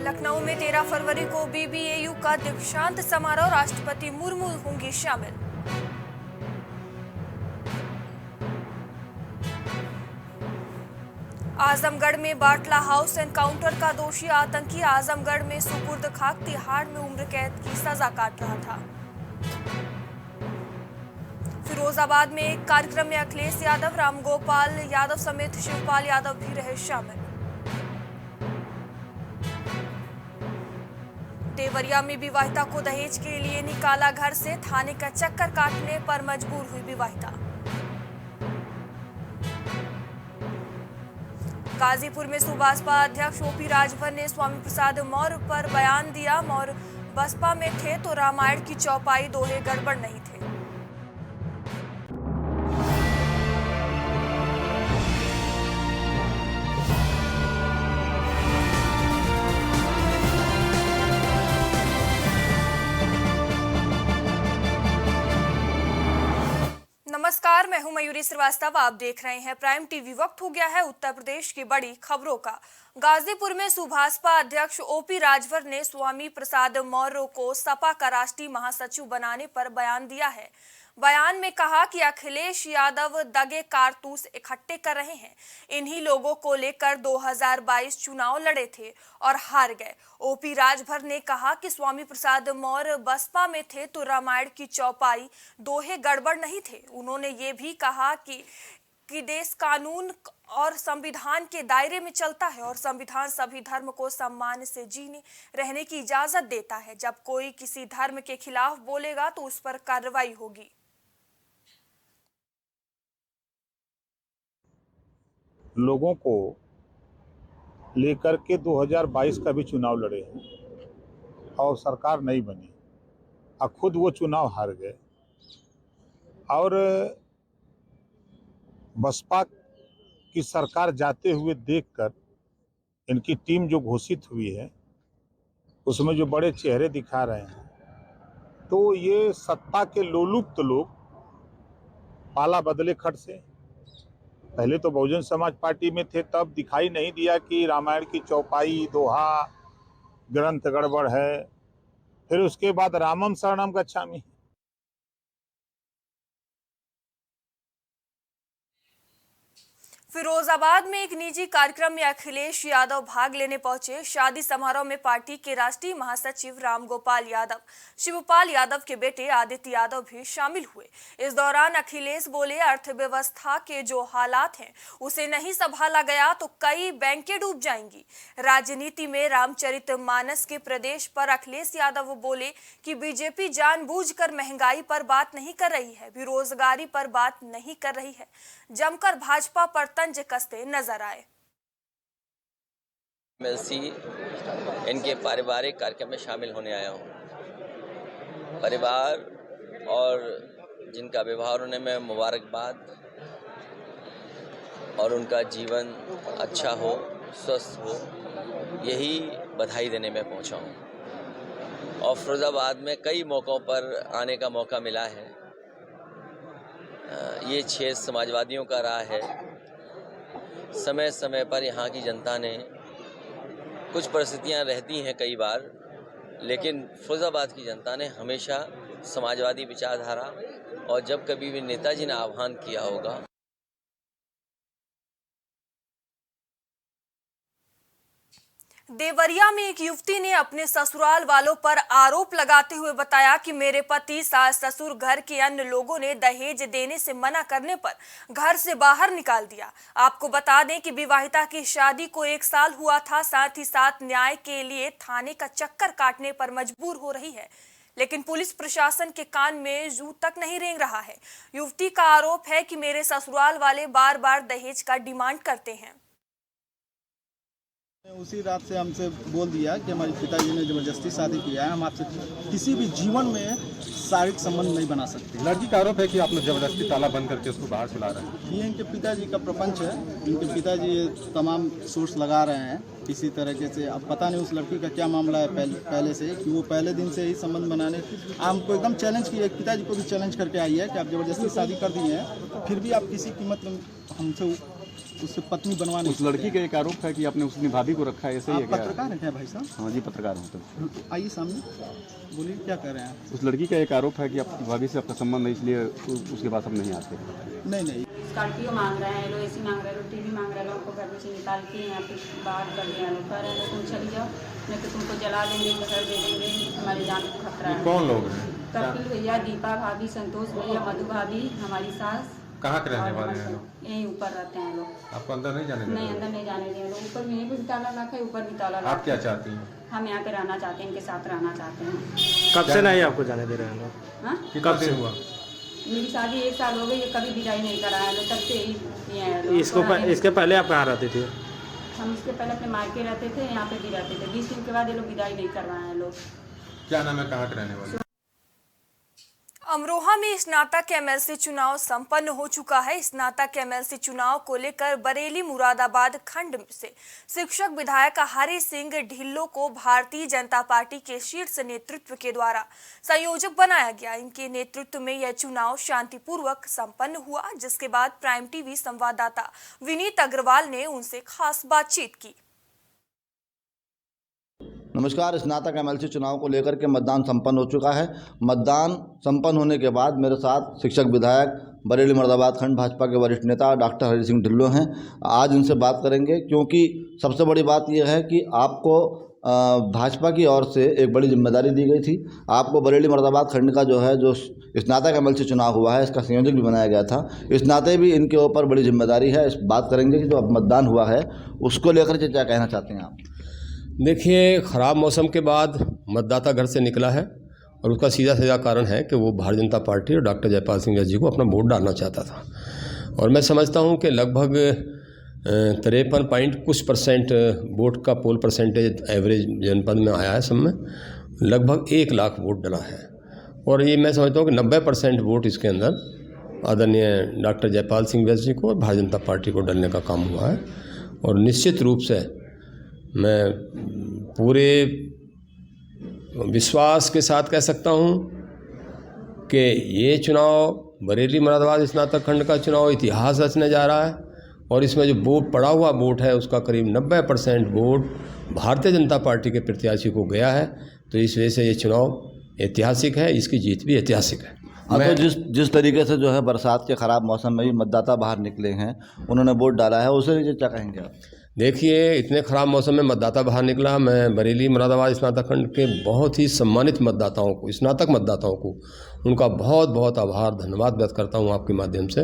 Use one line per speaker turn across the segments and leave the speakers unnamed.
लखनऊ में 13 फरवरी को बीबीएयू का दीक्षांत समारोह, राष्ट्रपति मुर्मू होंगी शामिल। आजमगढ़ में बाटला हाउस एनकाउंटर का दोषी आतंकी आजमगढ़ में सुपुर्द खाक, तिहाड़ में उम्र कैद की सजा काट रहा था। फिरोजाबाद में एक कार्यक्रम में अखिलेश यादव, रामगोपाल यादव समेत शिवपाल यादव भी रहे शामिल। देवरिया में विवाहिता को दहेज के लिए निकाला घर से, थाने का चक्कर काटने पर मजबूर हुई विवाहिता। गाजीपुर में सुबसपा अध्यक्ष ओपी राजभर ने स्वामी प्रसाद मौर्य पर बयान दिया। मौर्य बसपा में थे तो रामायण की चौपाई दोहे गड़बड़ नहीं थे। नमस्कार, मैं हूं मयूरी श्रीवास्तव। आप देख रहे हैं प्राइम टीवी। वक्त हो गया है उत्तर प्रदेश की बड़ी खबरों का। गाजीपुर में सुभाषपा अध्यक्ष ओपी राजभर ने स्वामी प्रसाद मौर्य को सपा का राष्ट्रीय महासचिव बनाने पर बयान दिया है। बयान में कहा कि अखिलेश यादव दगे कारतूस इकट्ठे कर रहे हैं। इन्हीं लोगों को लेकर 2022 चुनाव लड़े थे और हार गए। ओपी राजभर ने कहा कि स्वामी प्रसाद मौर्य बसपा में थे तो रामायण की चौपाई दोहे गड़बड़ नहीं थे। उन्होंने ये भी कहा कि देश कानून और संविधान के दायरे में चलता है और संविधान सभी धर्म को सम्मान से जीने रहने की इजाजत देता है। जब कोई किसी धर्म के खिलाफ बोलेगा तो उस पर कार्रवाई होगी।
लोगों को लेकर के 2022 का भी चुनाव लड़े हैं और सरकार नहीं बनी और खुद वो चुनाव हार गए। और बसपा की सरकार जाते हुए देखकर इनकी टीम जो घोषित हुई है उसमें जो बड़े चेहरे दिखा रहे हैं, तो ये सत्ता के लोलुप्त लोग पाला बदले खट से। पहले तो बहुजन समाज पार्टी में थे, तब दिखाई नहीं दिया कि रामायण की चौपाई दोहा ग्रंथ गड़बड़ है। फिर उसके बाद रामम शरणम गच्छामि।
फिरोजाबाद में एक निजी कार्यक्रम में अखिलेश यादव भाग लेने पहुंचे। शादी समारोह में पार्टी के राष्ट्रीय महासचिव रामगोपाल यादव, शिवपाल यादव के बेटे आदित्य यादव भी शामिल हुए। इस दौरान अखिलेश बोले, अर्थव्यवस्था के जो हालात हैं उसे नहीं संभाला गया तो कई बैंकें डूब जाएंगी। राजनीति में रामचरितमानस के प्रदेश पर अखिलेश यादव बोले कि बीजेपी जानबूझकर महंगाई पर बात नहीं कर रही है, बेरोजगारी पर बात नहीं कर रही है। जमकर भाजपा पर तंज कसते नजर आए।
एमएलसी इनके पारिवारिक कार्यक्रम में शामिल होने आया हूँ। परिवार और जिनका विवाह होने में मुबारकबाद और उनका जीवन अच्छा हो, स्वस्थ हो, यही बधाई देने में पहुँचा हूँ। और फिरोजाबाद में कई मौक़ों पर आने का मौका मिला है। ये क्षेत्र समाजवादियों का रहा है। समय समय पर यहाँ की जनता ने कुछ परिस्थितियाँ रहती हैं कई बार, लेकिन फिरोजाबाद की जनता ने हमेशा समाजवादी विचारधारा और जब कभी भी नेताजी ने आह्वान किया होगा।
देवरिया में एक युवती ने अपने ससुराल वालों पर आरोप लगाते हुए बताया कि मेरे पति, सास, ससुर, घर के अन्य लोगों ने दहेज देने से मना करने पर घर से बाहर निकाल दिया। आपको बता दें कि विवाहिता की शादी को 1 साल हुआ था, साथ ही साथ न्याय के लिए थाने का चक्कर काटने पर मजबूर हो रही है, लेकिन पुलिस प्रशासन के कान में जू तक नहीं रेंग रहा है। युवती का आरोप है कि मेरे ससुराल वाले बार बार दहेज का डिमांड करते हैं।
उसी रात से हमसे बोल दिया कि हमारे पिताजी ने जबरदस्ती शादी किया है, हम आपसे किसी भी जीवन में शारीरिक संबंध नहीं बना सकते।
लड़की का आरोप है कि आप लोग जबरदस्ती ताला बंद करके उसको बाहर सुला रहे हैं।
ये इनके पिताजी का प्रपंच है। इनके पिताजी तमाम सोर्स लगा रहे हैं किसी तरीके से। अब पता नहीं उस लड़की का क्या मामला है पहले से, कि वो पहले दिन से ही संबंध बनाने हमको एकदम चैलेंज किया। पिताजी को भी चैलेंज करके आई है कि आप जबरदस्ती शादी कर दी है, फिर भी आप किसी कीमत हमसे उससे पत्नी बनवाने।
उस लड़की का एक आरोप है कि आपने उसकी भाभी को रखा है, ऐसे ही
आप
है क्या?
पत्रकार हैं क्या भाई साहब?
हाँ जी, पत्रकार हूँ। तो
आइए सामने, बोलिए क्या कर रहे हैं?
उस लड़की का एक आरोप है कि आपकी भाभी से आपका संबंध है, इसलिए उसके पास आप नहीं आते।
नहीं
स्कॉर्पियो मांग रहे हैं लोग, एसी मांग रहे हैं लोग, टीवी मांग रहे हैं लोग, को घर में से निकाल के यहाँ पे बाहर कर दिया लोग, कह रहे हैं तुम चली जाओ, नहीं तो तुमको जला देंगे, घर दे देंगे, हमारी जान को खतरा है।
कौन लोग हैं?
कपिल भैया, दीपा भाभी, संतोष भैया, मधु भाभी, हमारी सास।
कहाँ के रहने
और
वाले
हमारे
हैं?
लोग यहीं ऊपर रहते हैं लोग।
आपको अंदर नहीं जाने
नहीं, अंदर नहीं जाने देंगे लोग, ऊपर यहीं पर भी ताला रखा है, ऊपर भी ताला रखा है।
आप क्या चाहती हैं?
हम यहाँ पे रहना चाहते हैं, इनके साथ रहना चाहते हैं।
कब से नहीं आपको जाने दे रहे हैं लोग?
हाँ,
कितना दिन हुआ?
मेरी शादी 1 साल हो गई, ये कभी विदाई नहीं करा है लोग, तब से ही ये हैं लोग।
इसके पहले आप कहाँ रहते थे?
हम इसके पहले अपने मायके रहते थे, यहाँ पे भी रहते थे। 20 दिन के बाद ये लोग विदाई नहीं करवाए हैं लोग।
क्या नाम है, कहाँ के रहने वाले?
अमरोहा में स्नातक एमएलसी चुनाव संपन्न हो चुका है। स्नातक एमएलसी चुनाव को लेकर बरेली मुरादाबाद खंड से शिक्षक विधायक हरि सिंह ढिल्लो को भारतीय जनता पार्टी के शीर्ष नेतृत्व के द्वारा संयोजक बनाया गया। इनके नेतृत्व में यह चुनाव शांतिपूर्वक संपन्न हुआ, जिसके बाद प्राइम टीवी संवाददाता विनीत अग्रवाल ने उनसे खास बातचीत की।
नमस्कार। स्नातक एमएलसी चुनाव को लेकर के मतदान संपन्न हो चुका है। मतदान संपन्न होने के बाद मेरे साथ शिक्षक विधायक बरेली मुरादाबाद खंड भाजपा के वरिष्ठ नेता डॉक्टर हरि सिंह ढिल्लो हैं। आज उनसे बात करेंगे, क्योंकि सबसे बड़ी बात यह है कि आपको भाजपा की ओर से एक बड़ी जिम्मेदारी दी गई थी। आपको बरेली मुरादाबाद खंड का जो है जो स्नातक एमएलसी चुनाव हुआ है, इसका संयोजक भी बनाया गया था। इस नाते भी इनके ऊपर बड़ी जिम्मेदारी है। इस बात करेंगे कि जो अब मतदान हुआ है उसको लेकर के क्या कहना चाहते हैं आप?
देखिए, ख़राब मौसम के बाद मतदाता घर से निकला है और उसका सीधा कारण है कि वो भारतीय जनता पार्टी और डॉक्टर जयपाल सिंह जी को अपना वोट डालना चाहता था। और मैं समझता हूँ कि लगभग 53% वोट का पोल परसेंटेज एवरेज जनपद में आया है। सब में लगभग 1 लाख वोट डला है और ये मैं समझता हूँ कि 90% वोट इसके अंदर आदरणीय डॉक्टर जयपाल सिंह जी को और भारतीय जनता पार्टी को डलने का काम हुआ है। और निश्चित रूप से मैं पूरे विश्वास के साथ कह सकता हूँ कि ये चुनाव बरेली मुरादाबाद स्नातक खंड का चुनाव इतिहास रचने जा रहा है और इसमें जो वोट पड़ा हुआ वोट है उसका करीब 90% वोट भारतीय जनता पार्टी के प्रत्याशी को गया है। तो इस वजह से ये चुनाव ऐतिहासिक है, इसकी जीत भी ऐतिहासिक है।
तो जिस तरीके से जो है बरसात के ख़राब मौसम में भी मतदाता बाहर निकले हैं, उन्होंने वोट डाला है, उसे क्या कहेंगे आप?
देखिए, इतने ख़राब मौसम में मतदाता बाहर निकला। मैं बरेली मुरादाबाद स्नातक खंड के बहुत ही सम्मानित मतदाताओं को, स्नातक मतदाताओं को, उनका बहुत बहुत आभार धन्यवाद व्यक्त करता हूं आपके माध्यम से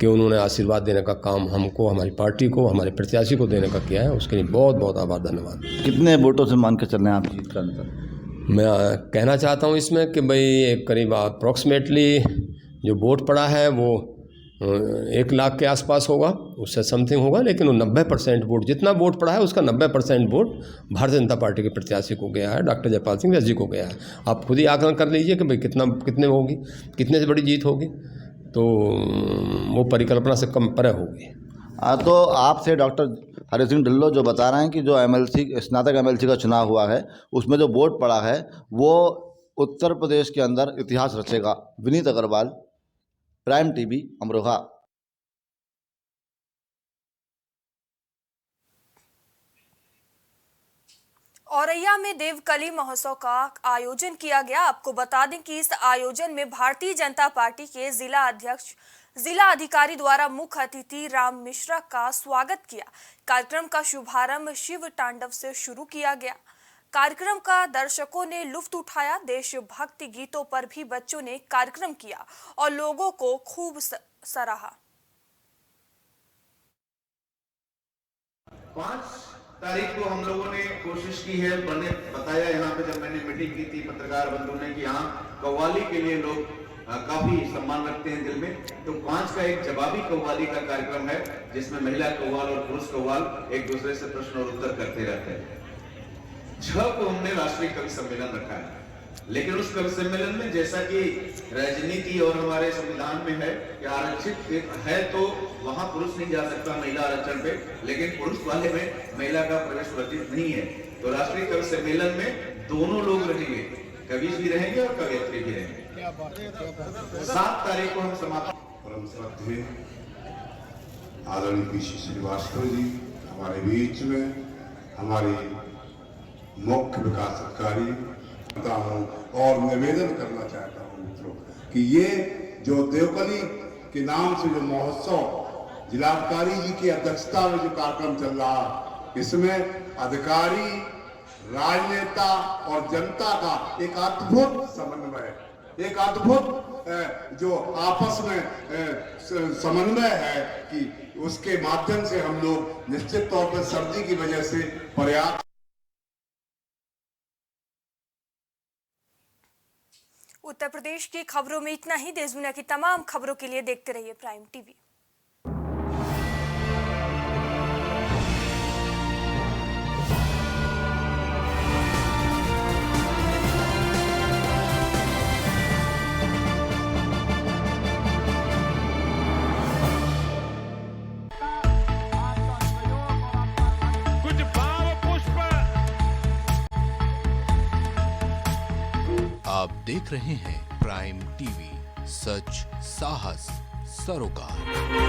कि उन्होंने आशीर्वाद देने का काम हमको, हमारी पार्टी को, हमारे प्रत्याशी को देने का किया है। उसके लिए बहुत बहुत आभार धन्यवाद।
कितने वोटों से मान के चल रहे हैं आप जीत का अंतर?
मैं कहना चाहता हूँ इसमें कि भाई करीब अप्रॉक्सीमेटली जो वोट पड़ा है वो 1 लाख के आसपास होगा, उससे समथिंग होगा, लेकिन वो 90% वोट, जितना वोट पड़ा है उसका 90% वोट भारतीय जनता पार्टी के प्रत्याशी को गया है, डॉक्टर जयपाल सिंह जी को गया है। आप खुद ही आकलन कर लीजिए कि भाई कितने होगी, कितने से बड़ी जीत होगी, तो वो परिकल्पना से कम परे होगी।
तो आपसे डॉक्टर हरि सिंह ढिल्लो जो बता रहे हैं कि जो एमएलसी स्नातक एमएलसी का चुनाव हुआ है उसमें जो वोट पड़ा है वो उत्तर प्रदेश के अंदर इतिहास रचेगा। Vineet Agarwal, prime TV, Amroha.
औरैया में देवकली महोत्सव का आयोजन किया गया। आपको बता दें कि इस आयोजन में भारतीय जनता पार्टी के जिला अध्यक्ष, जिला अधिकारी द्वारा मुख्य अतिथि राम मिश्रा का स्वागत किया। कार्यक्रम का शुभारंभ शिव तांडव से शुरू किया गया। कार्यक्रम का दर्शकों ने लुत्फ उठाया। देशभक्ति गीतों पर भी बच्चों ने कार्यक्रम किया और लोगों को खूब सराहा।
5 तारीख को हम लोगों ने कोशिश की है, मैंने बताया यहाँ पे जब मैंने मीटिंग की थी पत्रकार बंधु ने कि यहाँ कव्वाली के लिए लोग काफी सम्मान रखते हैं दिल में, तो 5 का एक जवाबी कव्वाली का कार्यक्रम है जिसमें महिला कव्वाल और पुरुष कव्वाल एक दूसरे से प्रश्न और उत्तर करते रहते हैं। 6 को हमने राष्ट्रीय कवि सम्मेलन रखा है, लेकिन उस कवि सम्मेलन में जैसा कि राजनीति और हमारे संविधान में है कि आरक्षित है तो वहां पुरुष नहीं जा सकता महिला आरक्षण पे, लेकिन पुरुष वाले में महिला का प्रवेश वर्जित नहीं है। तो राष्ट्रीय कवि सम्मेलन में दोनों लोग रहेंगे, कवि भी रहेंगे और कवयित्री भी रहेंगे। 7 तारीख को हम समाप्त।
परम श्रद्धेय आदरणीय पीसी श्रीवास्तव जी हमारे बीच में, हमारे मुख्य विकास अधिकारी हूँ और निवेदन करना चाहता हूँ मित्रों कि ये जो देवकली के नाम से जो महोत्सव जिलाधिकारी जी की अध्यक्षता में जो कार्यक्रम चल रहा, इसमें अधिकारी, राजनेता और जनता का एक अद्भुत समन्वय, एक अद्भुत जो आपस में समन्वय है कि उसके माध्यम से हम लोग निश्चित तौर पर सर्दी की वजह से पर्याप्त।
उत्तर प्रदेश की खबरों में इतना ही। देश दुनिया की तमाम खबरों के लिए देखते रहिए प्राइम टीवी।
आप देख रहे हैं प्राइम टीवी, सच साहस सरोकार।